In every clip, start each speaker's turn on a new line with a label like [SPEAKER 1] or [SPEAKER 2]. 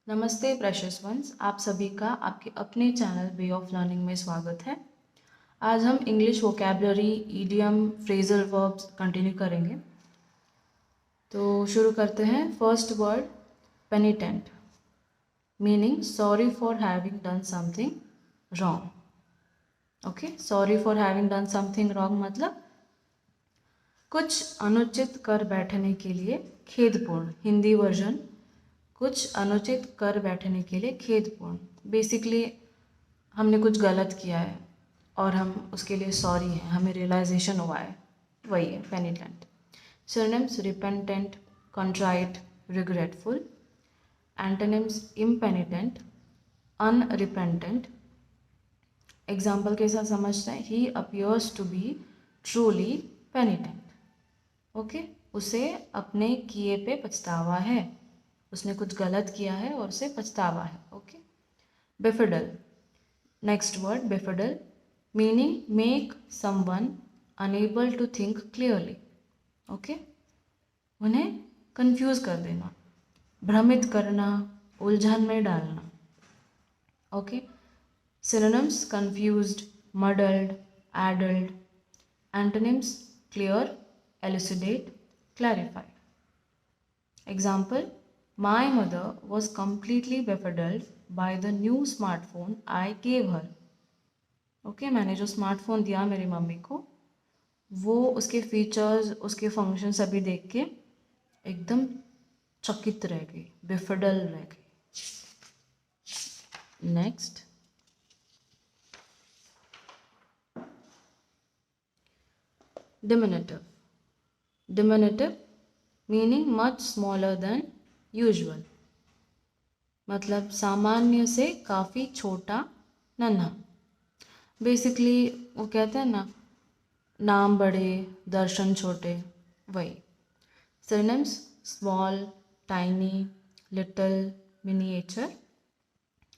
[SPEAKER 1] नमस्ते precious once, आप सभी का आपके अपने चैनल वे ऑफ लर्निंग में स्वागत है। आज हम English vocabulary, idiom, phrasal verbs continue करेंगे। तो शुरू करते हैं। First word penitent, meaning sorry for having done something wrong. Okay, sorry for having done something wrong मतलब कुछ अनुचित कर बैठने के लिए खेदपूर्ण। हिंदी वर्जन, कुछ अनुचित कर बैठने के लिए खेदपूर्ण। बेसिकली हमने कुछ गलत किया है और हम उसके लिए सॉरी हैं, हमें रियलाइजेशन हुआ है, वही है penitent. Synonyms repentant, contrite, regretful. Antonyms impenitent, unrepentant. Example के साथ समझते हैं। He appears to be truly penitent. Okay, उसे अपने किए पे पछतावा है, उसने कुछ गलत किया है और उसे पछतावा है। Okay, befuddle, next word befuddle, meaning make someone unable to think clearly. Okay, उन्हें कंफ्यूज कर देना, भ्रमित करना, उलझन में डालना। Okay, synonyms confused, muddled, addled. Antonyms clear, elucidate, clarify. Example, my mother was completely befuddled by the new smartphone I gave her. Okay, मैंने जो स्मार्टफोन दिया मेरी मम्मी को, वो उसके फीचर्स, उसके फंक्शन सभी देख के एकदम चकित रह गई, बेफडल रह गई। Next, diminutive. Diminutive meaning much smaller than usual, मतलब सामान्य से काफ़ी छोटा, नन्हा। बेसिकली वो कहते हैं ना, नाम बड़े दर्शन छोटे, वही। Synonyms small, tiny, little, miniature.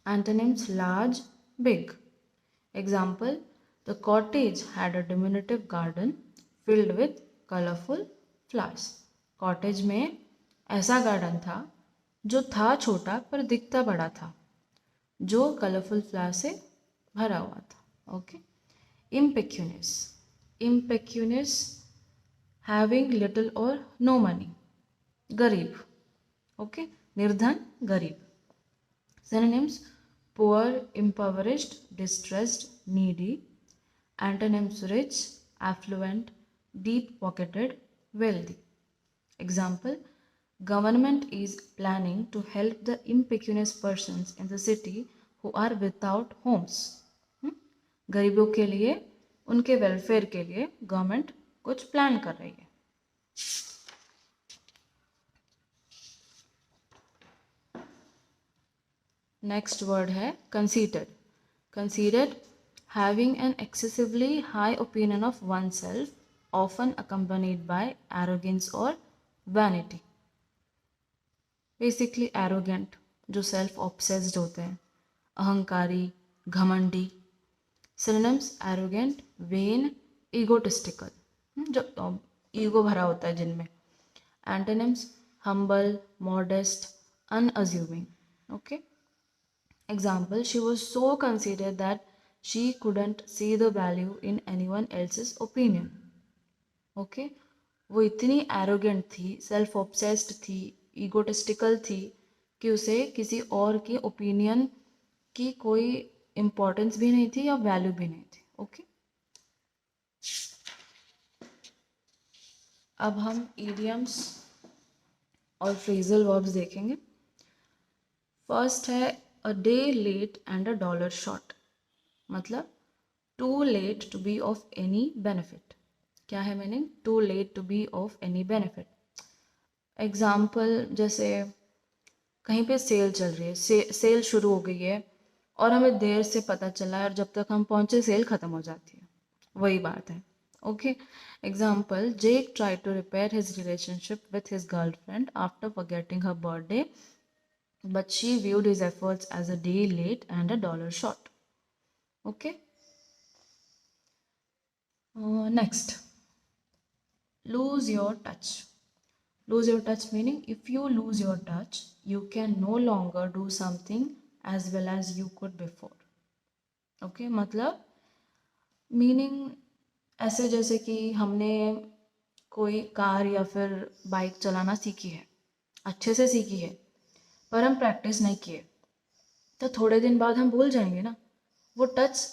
[SPEAKER 1] Antonyms large, big. Example, the cottage had a diminutive garden filled with colourful flowers. Cottage में ऐसा गार्डन था जो था छोटा पर दिखता बड़ा था, जो कलरफुल फ्लावर से भरा हुआ था। ओके, इम्पेक्यूनियस, इम्पेक्यूनियस हैविंग लिटिल और नो मनी, गरीब। ओके, निर्धन, गरीब। Synonyms poor, impoverished, distressed, needy. Antonyms rich, affluent, deep pocketed, wealthy. Example, government is planning to help the impecunious persons in the city who are without homes. गरीबों के लिए, उनके welfare के लिए government कुछ प्लान कर रही है। नेक्स्ट वर्ड है conceited. Conceited, having an excessively high opinion of one self, often accompanied by arrogance और वैनिटी। बेसिकली एरोगेंट, जो सेल्फ ऑब्सेस्ड होते हैं, अहंकारी, घमंडी। सिनोनिम्स एरोगेंट, वेन, ईगोटिस्टिकल, जो ईगो भरा होता है जिनमें। Antonyms humble, modest, अनअज्यूमिंग। Okay, example, she was so conceited that she couldn't see the value in anyone else's opinion. Okay, वो इतनी एरोगेंट थी, सेल्फ ऑब्सेस्ड थी, ईगोटिस्टिकल थी कि उसे किसी और के ओपिनियन की कोई इम्पोर्टेंस भी नहीं थी या वैल्यू भी नहीं थी। ओके, अब हम इडियम्स और फ्रेजल वर्ब्स देखेंगे। फर्स्ट है a day late and a dollar short, मतलब too late to be of any benefit. क्या है meaning? Too late to be of any benefit. Example, जैसे कहीं पे सेल चल रही है, सेल शुरू हो गई है और हमें देर से पता चला है और जब तक हम पहुंचे सेल ख़त्म हो जाती है, वही बात है। Okay, example, Jake try to repair his relationship with his girlfriend after forgetting her birthday, but she viewed his efforts as a day late and a dollar short. Okay. Next, lose your touch, Lose your touch meaning if you lose your touch, you can no longer do something as well as you could before. Okay, मतलब meaning ऐसे जैसे कि हमने कोई car या फिर bike चलाना सीखी है, अच्छे से सीखी है, पर हम प्रैक्टिस नहीं किए, तो थोड़े दिन बाद हम भूल जाएंगे ना। वो टच,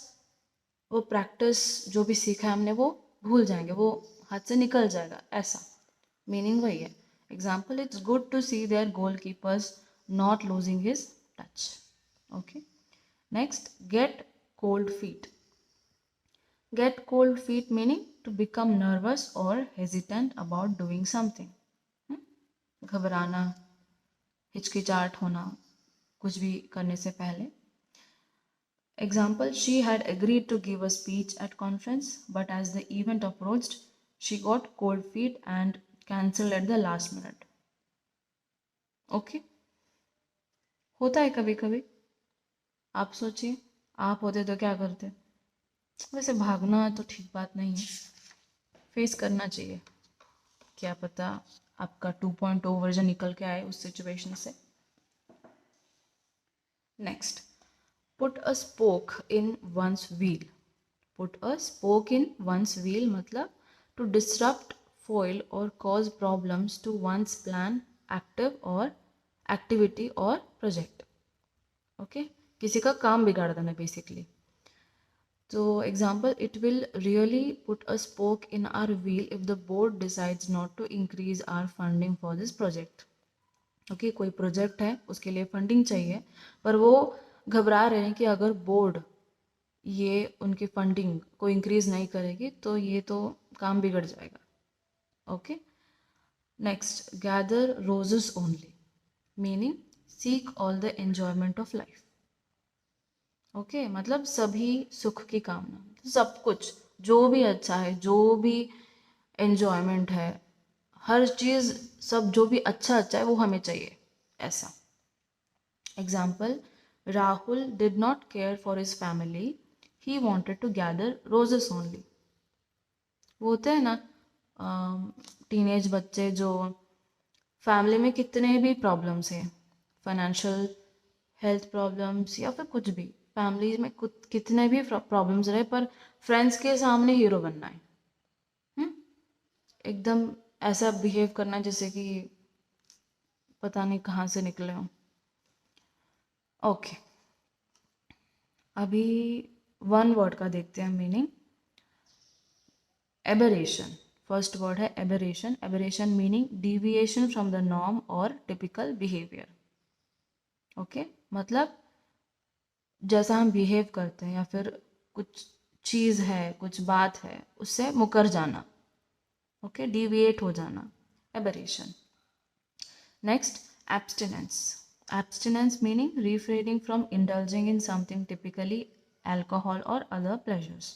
[SPEAKER 1] वो प्रैक्टिस जो भी सीखा है हमने वो भूल जाएंगे, वो हाथ से निकल जाएगा, ऐसा मीनिंग वही है। Example, it's good to see their goal keepers not losing his touch. Okay, next, get cold feet. Get cold feet meaning to become nervous or hesitant about doing something. घबराना, हिचकिचाहट होना कुछ भी करने से पहले। Example, she had agreed to give a speech at conference, but as the event approached, she got cold feet and cancelled at the last minute. Okay? होता है कभी कभी। आप सोचिए, आप होते तो क्या करते? वैसे भागना तो ठीक बात नहीं है, फेस करना चाहिए, क्या पता आपका 2.0 वर्जन निकल के आए उस सिचुएशन से। Next, put a spoke in one's wheel. Put a spoke in one's wheel मतलब to disrupt, foil or cause problems to one's plan, active or activity or project. Okay, किसी का काम बिगाड़ देना बेसिकली। तो example, it will really put a spoke in our wheel if the board decides not to increase our funding for this project. Okay, कोई project है उसके लिए फंडिंग चाहिए, पर वो घबरा रहे हैं कि अगर बोर्ड ये उनकी फंडिंग को इंक्रीज नहीं करेगी तो ये तो काम बिगड़ जाएगा। Okay, next, gather roses only meaning seek all the enjoyment of life. Okay, मतलब सभी सुख की कामना, सब कुछ जो भी अच्छा है, जो भी एंजॉयमेंट है, हर चीज़, सब जो भी अच्छा अच्छा है वो हमें चाहिए, ऐसा। Example, Rahul did not care for his family, he wanted to gather roses only. वो होते हैं ना टीनेज बच्चे जो फैमिली में कितने भी प्रॉब्लम्स हैं, फाइनेंशियल, हेल्थ प्रॉब्लम्स या फिर कुछ भी, फैमिली में कुछ कितने भी प्रॉब्लम्स रहे, पर फ्रेंड्स के सामने हीरो बनना है। एकदम ऐसा बिहेव करना जैसे कि पता नहीं कहाँ से निकले हो। ओके, अभी वन वर्ड का देखते हैं मीनिंग। एबरेशन, फर्स्ट वर्ड है aberration. Aberration meaning deviation from the norm और टिपिकल बिहेवियर। ओके, मतलब जैसा हम बिहेव करते हैं या फिर कुछ चीज़ है, कुछ बात है, उससे मुकर जाना। ओके, डिविएट हो जाना, aberration. Next, abstinence. Abstinence meaning refraining from indulging in something, typically alcohol or other pleasures.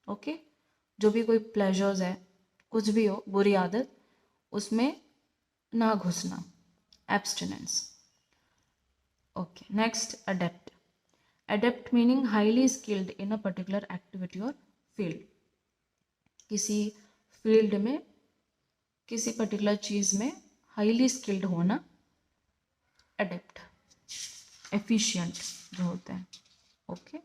[SPEAKER 1] Okay, जो भी कोई प्लेजर्स है, कुछ भी हो, बुरी आदत, उसमें ना घुसना, abstinence. Okay, next, adept. Adept meaning highly skilled in a particular activity और फील्ड। किसी फील्ड में, किसी पर्टिकुलर चीज़ में हाईली स्किल्ड होना, अडेप्ट। एफिशिएंट जो होते हैं। ओके,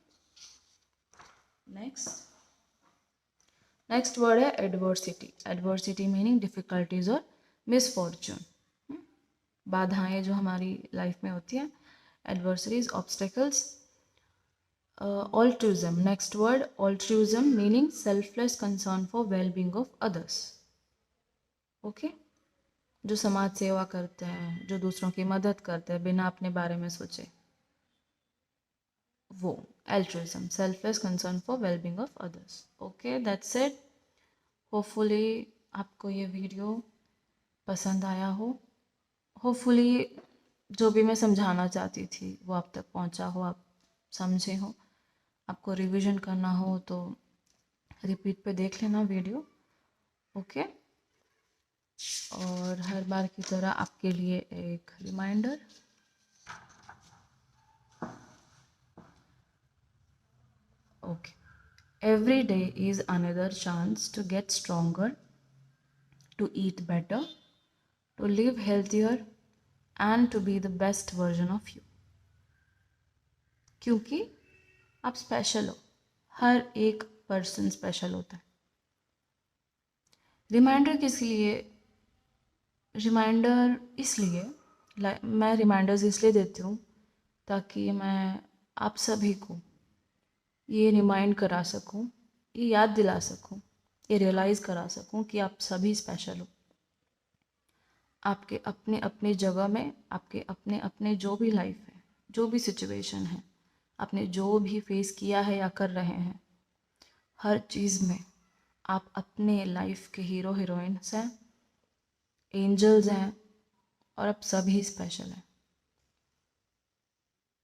[SPEAKER 1] नेक्स्ट वर्ड है एडवर्सिटी। एडवर्सिटी मीनिंग डिफिकल्टीज और मिसफॉर्चून, बाधाएं जो हमारी लाइफ में होती हैं, adversaries, obstacles. Altruism, next word altruism meaning selfless concern for wellbeing of others. Okay, जो समाज सेवा करते हैं, जो दूसरों की मदद करते हैं बिना अपने बारे में सोचे, वो altruism, selfless concern for well-being of others. Okay, that's it. Hopefully आपको ये वीडियो पसंद आया हो, होपफुली जो भी मैं समझाना चाहती थी वो आप तक पहुंचा हो, आप समझे हो। आपको रिवीजन करना हो तो रिपीट पे देख लेना वीडियो। ओके, और हर बार की तरह आपके लिए एक reminder, okay, every day is another chance to get stronger, to eat better, to live healthier and to be the best version of you. क्योंकि आप स्पेशल हो, हर एक पर्सन स्पेशल होता है। रिमाइंडर किस लिए? रिमाइंडर इसलिए, मैं रिमाइंडर्स इसलिए देती हूँ ताकि मैं आप सभी को ये रिमाइंड करा सकूँ, ये याद दिला सकूँ, ये रियलाइज़ करा सकूँ कि आप सभी स्पेशल हो। आपके अपने अपने जगह में, आपके अपने अपने जो भी लाइफ है, जो भी सिचुएशन है, आपने जो भी फेस किया है या कर रहे हैं, हर चीज़ में आप अपने लाइफ के हीरो हीरोइंस हैं, एंजल्स हैं, और आप सभी स्पेशल हैं।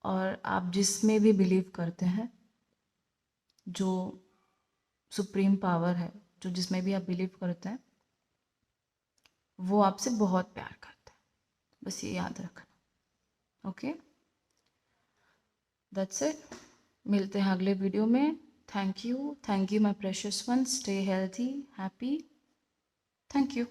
[SPEAKER 1] और आप जिसमें भी बिलीव करते हैं, जो सुप्रीम पावर है, जो जिसमें भी आप बिलीव करते हैं, वो आपसे बहुत प्यार करता है। बस ये याद रखना। Okay, that's it. मिलते हैं अगले वीडियो में। Thank you my precious one. Stay healthy, happy. Thank you.